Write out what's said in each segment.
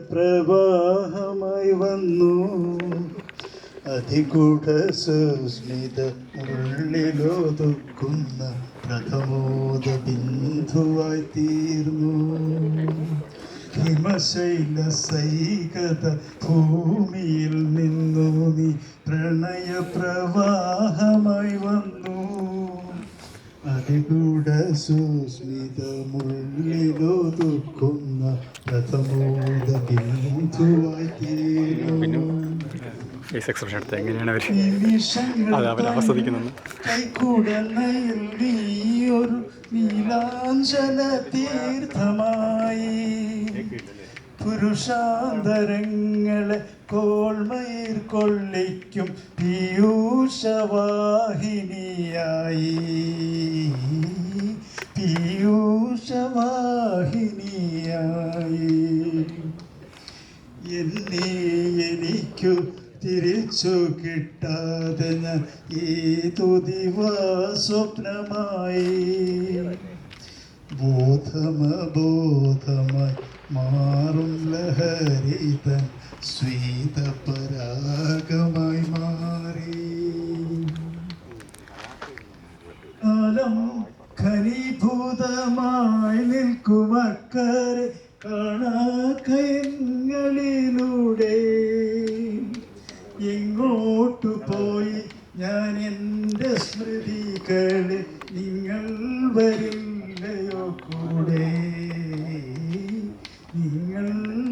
പ്രവാഹമായി വന്നു അതികൂട സുസ്മിത ഉള്ളിലൊതുക്കുന്ന പ്രഥമോദ ബിന്ദുവായി തീർന്നു. ഹിമശൈല സൈകത ഭൂമിയിൽ നിന്നു നീ പ്രണയ പ്രവാഹമായി വന്നു അതികൂട സുസ്മിതമുള്ളിലൊതുക്കുന്ന പ്രഥമോദ ബിന്ദുവായി തീർന്നു. കൈക്കുടനയിൽ നീയൊരു നീലാഞ്ചല തീർത്ഥമായി പുരുഷാന്തരങ്ങളെ കോൾമയിർ കൊള്ളിക്കും പീയൂഷവാഹിനിയായി എന്നെ എനിക്കു തിരിച്ചു കിട്ടാതെ ഞാൻ ഏതു സ്വപ്നമായി ബോധമായി മാറും ലഹരിതൻ ശ്വേതപരാഗമായി മാറി. കാലം ഘനീഭൂതമായി നിൽക്കുമക്കരെ കാണാക്കയങ്ങളിലൂടെ എങ്ങോട്ടു പോയി ഞാൻ എൻ്റെ സ്മൃതികളെ നിങ്ങൾ വരില്ലയോ കൂടെ നിങ്ങൾ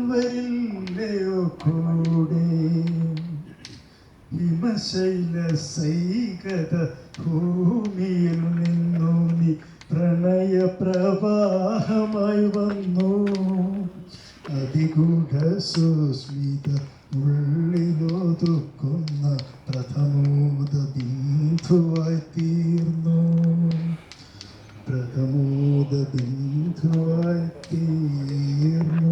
വരില്ലയോ കൂടെ. ഹിമശൈല സൈകത ഭൂമിയിൽ നിന്നു നീ പ്രണയ പ്രവാഹമായി വന്നു അതികൂട സുസ്മിത ഉള്ളിലൊതുക്കുന്ന പ്രഥമോദ ബിന്ദുവായി തീർന്നു പ്രഥമോദ ബിന്ദുവായി തീർന്നു.